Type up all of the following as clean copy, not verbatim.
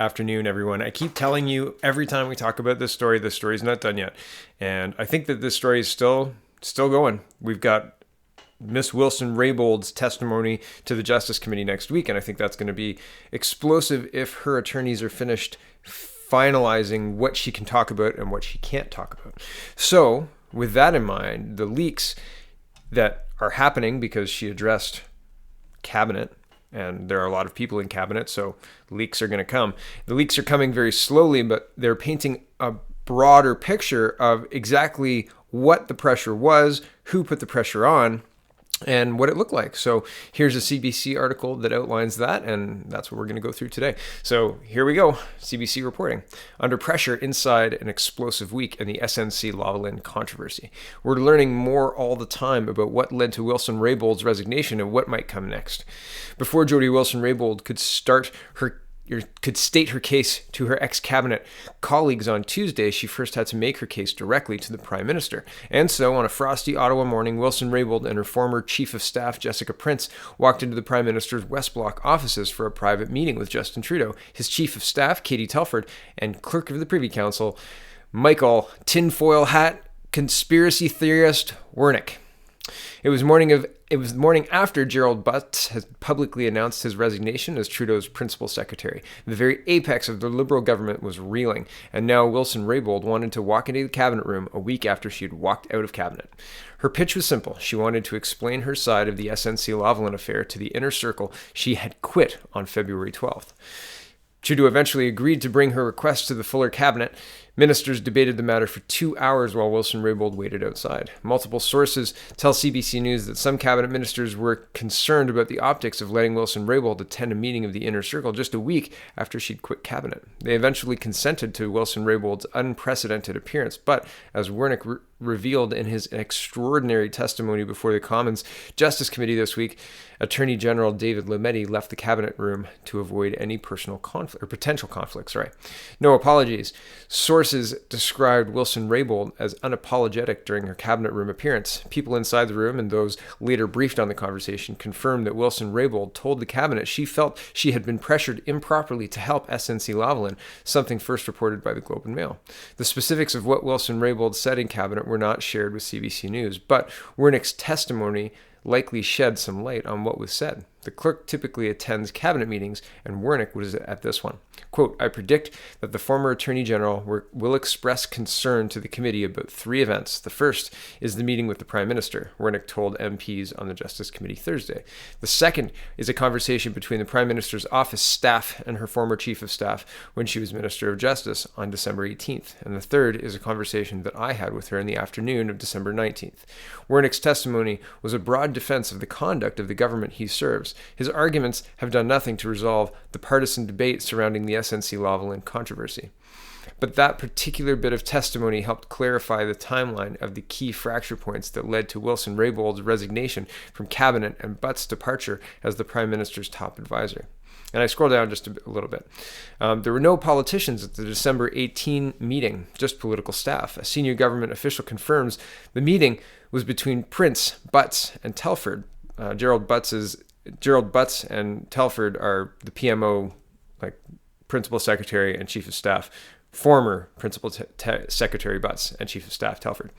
afternoon, everyone. I keep telling you every time we talk about this story's not done yet. And I think that this story is still going. We've got Miss Wilson-Raybould's testimony to the Justice Committee next week, and I think that's going to be explosive if her attorneys are finished finalizing what she can talk about and what she can't talk about. So, with that in mind, the leaks that are happening because she addressed cabinet, and there are a lot of people in cabinet, so leaks are going to come. The leaks are coming very slowly, but they're painting a broader picture of exactly what the pressure was, who put the pressure on, and what it looked like. So here's a CBC article that outlines that, and that's what we're going to go through today. So here we go. CBC reporting. Under pressure inside an explosive week in the SNC-Lavalin controversy. We're learning more all the time about what led to Wilson-Raybould's resignation and what might come next. Before Jody Wilson-Raybould could state her case to her ex-cabinet colleagues on Tuesday, she first had to make her case directly to the Prime Minister. And so, on a frosty Ottawa morning, Wilson-Raybould and her former Chief of Staff, Jessica Prince, walked into the Prime Minister's West Block offices for a private meeting with Justin Trudeau, his Chief of Staff, Katie Telford, and Clerk of the Privy Council, Michael Tinfoil Hat Conspiracy Theorist Wernick. It was the morning after Gerald Butts has publicly announced his resignation as Trudeau's principal secretary. The very apex of the Liberal government was reeling, and now Wilson-Raybould wanted to walk into the cabinet room a week after she had walked out of cabinet. Her pitch was simple. She wanted to explain her side of the SNC-Lavalin affair to the inner circle she had quit on February 12th. Trudeau eventually agreed to bring her request to the fuller cabinet. Ministers debated the matter for 2 hours while Wilson-Raybould waited outside. Multiple sources tell CBC News that some cabinet ministers were concerned about the optics of letting Wilson-Raybould attend a meeting of the inner circle just a week after she'd quit cabinet. They eventually consented to Wilson-Raybould's unprecedented appearance, but as Wernick revealed in his extraordinary testimony before the Commons Justice Committee this week, Attorney General David Lametti left the cabinet room to avoid any personal conflict or potential conflicts. No apologies. Sources described Wilson-Raybould as unapologetic during her cabinet room appearance. People inside the room and those later briefed on the conversation confirmed that Wilson-Raybould told the cabinet she felt she had been pressured improperly to help SNC-Lavalin, something first reported by the Globe and Mail. The specifics of what Wilson-Raybould said in cabinet were not shared with CBC News, but Wernick's testimony likely shed some light on what was said. The clerk typically attends cabinet meetings, and Wernick was at this one. Quote, I predict that the former Attorney General will express concern to the committee about 3 events. The first is the meeting with the Prime Minister, Wernick told MPs on the Justice Committee Thursday. The second is a conversation between the Prime Minister's office staff and her former Chief of Staff when she was Minister of Justice on December 18th. And the third is a conversation that I had with her in the afternoon of December 19th. Wernick's testimony was a broad defense of the conduct of the government he serves. His arguments have done nothing to resolve the partisan debate surrounding the SNC-Lavalin controversy. But that particular bit of testimony helped clarify the timeline of the key fracture points that led to Wilson-Raybould's resignation from cabinet and Butts' departure as the Prime Minister's top advisor. And I scroll down just a little bit. There were no politicians at the December 18 meeting, just political staff. A senior government official confirms the meeting was between Prince, Butts, and Telford. Gerald Butts and Telford are the PMO, Principal Secretary and Chief of Staff, former Principal Secretary Butts and Chief of Staff Telford.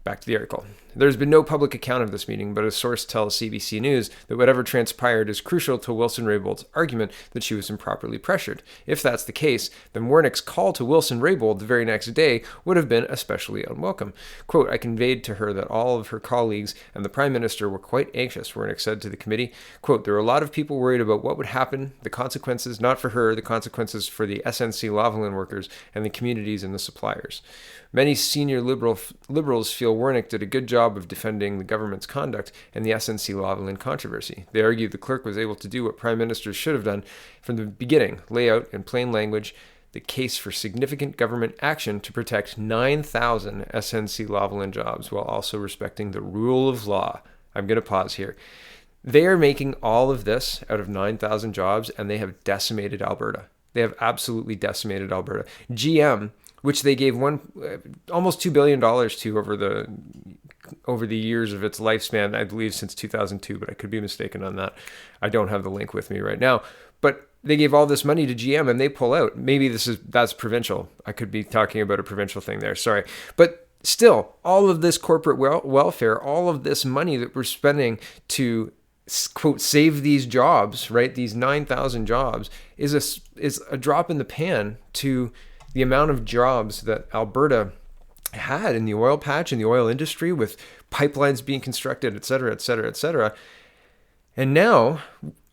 Back to the article. There's been no public account of this meeting, but a source tells CBC News that whatever transpired is crucial to Wilson-Raybould's argument that she was improperly pressured. If that's the case, then Wernick's call to Wilson-Raybould the very next day would have been especially unwelcome. Quote, I conveyed to her that all of her colleagues and the Prime Minister were quite anxious, Wernick said to the committee. Quote, there were a lot of people worried about what would happen, the consequences, not for her, the consequences for the SNC-Lavalin workers and the communities and the suppliers. Many senior liberals feel Wernick did a good job of defending the government's conduct in the SNC-Lavalin controversy. They argue the clerk was able to do what prime ministers should have done from the beginning, lay out in plain language the case for significant government action to protect 9,000 SNC-Lavalin jobs while also respecting the rule of law. I'm going to pause here. They are making all of this out of 9,000 jobs, and they have decimated Alberta. They have absolutely decimated Alberta. GM, which they gave almost $2 billion to over the years of its lifespan, I believe since 2002, but I could be mistaken on that. I don't have the link with me right now. But they gave all this money to GM and they pull out. Maybe that's provincial. I could be talking about a provincial thing there. Sorry. But still, all of this corporate welfare, all of this money that we're spending to, quote, save these jobs, right? These 9,000 jobs is a drop in the pan to the amount of jobs that Alberta had in the oil patch, in the oil industry, with pipelines being constructed, et cetera, et cetera, et cetera. And now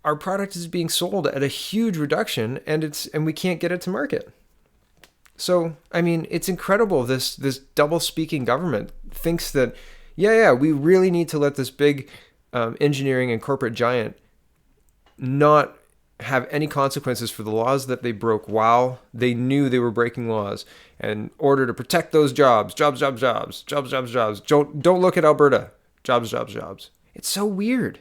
our product is being sold at a huge reduction, and we can't get it to market. So, I mean, it's incredible. This double-speaking government thinks that, we really need to let this big engineering and corporate giant not have any consequences for the laws that they broke while they knew they were breaking laws, in order to protect those jobs. Don't look at Alberta. Jobs. It's so weird.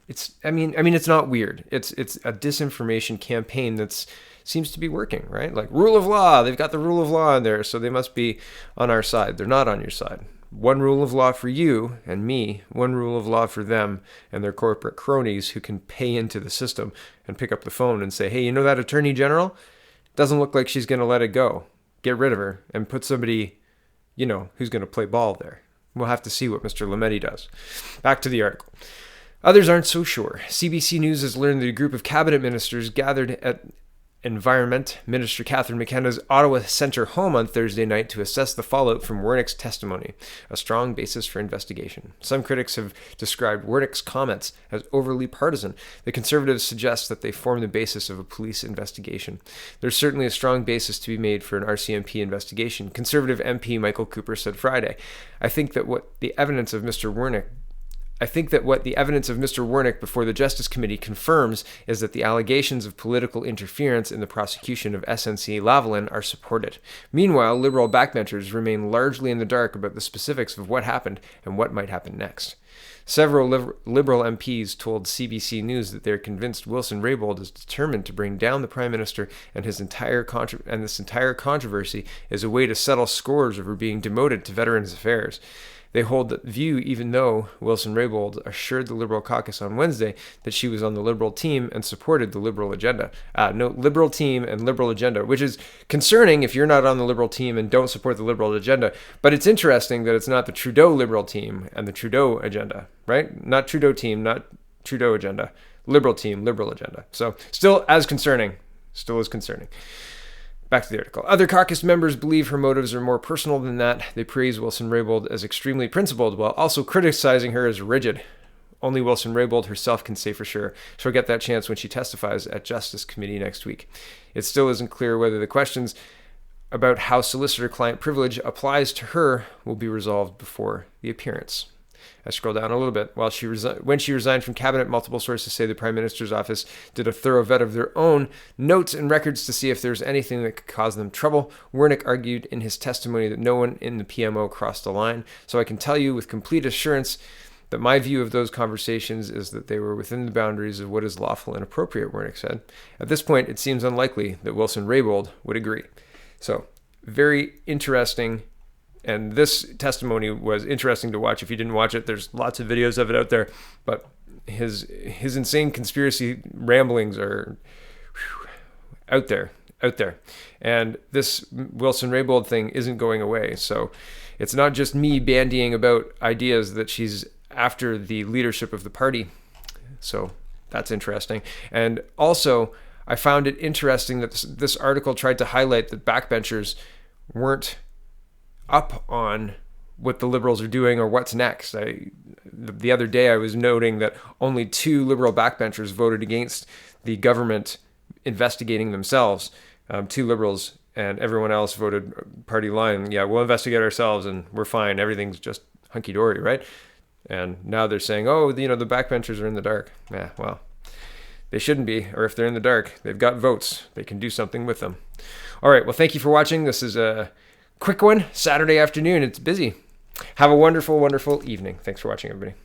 It's not weird. It's a disinformation campaign that seems to be working, right? Like rule of law. They've got the rule of law in there, so they must be on our side. They're not on your side. One rule of law for you and me, one rule of law for them and their corporate cronies who can pay into the system and pick up the phone and say, hey, you know that attorney general? Doesn't look like she's going to let it go. Get rid of her and put somebody, who's going to play ball there. We'll have to see what Mr. Lametti does. Back to the article. Others aren't so sure. CBC News has learned that a group of cabinet ministers gathered at Environment Minister Catherine McKenna's Ottawa Centre home on Thursday night to assess the fallout from Wernick's testimony, a strong basis for investigation. Some critics have described Wernick's comments as overly partisan. The Conservatives suggest that they form the basis of a police investigation. There's certainly a strong basis to be made for an RCMP investigation, Conservative MP Michael Cooper said Friday. I think that what the evidence of Mr. Wernick before the Justice Committee confirms is that the allegations of political interference in the prosecution of SNC-Lavalin are supported. Meanwhile, Liberal backbenchers remain largely in the dark about the specifics of what happened and what might happen next. Several Liberal MPs told CBC News that they're convinced Wilson Raybould is determined to bring down the Prime Minister, and this entire controversy is a way to settle scores over being demoted to Veterans Affairs. They hold that view even though Wilson Raybould assured the Liberal caucus on Wednesday that she was on the Liberal team and supported the Liberal agenda. Liberal team and Liberal agenda, which is concerning if you're not on the Liberal team and don't support the Liberal agenda. But it's interesting that it's not the Trudeau Liberal team and the Trudeau agenda, right? Not Trudeau team, not Trudeau agenda. Liberal team, Liberal agenda. So still as concerning. Back to the article. Other caucus members believe her motives are more personal than that. They praise Wilson Raybould as extremely principled while also criticizing her as rigid. Only Wilson Raybould herself can say for sure. She'll get that chance when she testifies at Justice Committee next week. It still isn't clear whether the questions about how solicitor-client privilege applies to her will be resolved before the appearance. I scroll down a little bit. When she resigned from cabinet, multiple sources say the Prime Minister's office did a thorough vet of their own notes and records to see if there's anything that could cause them trouble. Wernick argued in his testimony that no one in the PMO crossed the line. So I can tell you with complete assurance that my view of those conversations is that they were within the boundaries of what is lawful and appropriate, Wernick said. At this point, it seems unlikely that Wilson Raybould would agree. So, very interesting. And this testimony was interesting to watch. If you didn't watch it, there's lots of videos of it out there. But his insane conspiracy ramblings are out there. And this Wilson Raybould thing isn't going away. So it's not just me bandying about ideas that she's after the leadership of the party. So that's interesting. And also, I found it interesting that this article tried to highlight that backbenchers weren't up on what the Liberals are doing or what's next. The other day I was noting that only 2 Liberal backbenchers voted against the government investigating themselves. 2 Liberals, and everyone else voted party line. Yeah, we'll investigate ourselves and we're fine. Everything's just hunky-dory, right? And now they're saying, the backbenchers are in the dark. Yeah, well, they shouldn't be. Or if they're in the dark, they've got votes. They can do something with them. All right, well, thank you for watching. This is a quick one, Saturday afternoon. It's busy. Have a wonderful, wonderful evening. Thanks for watching, everybody.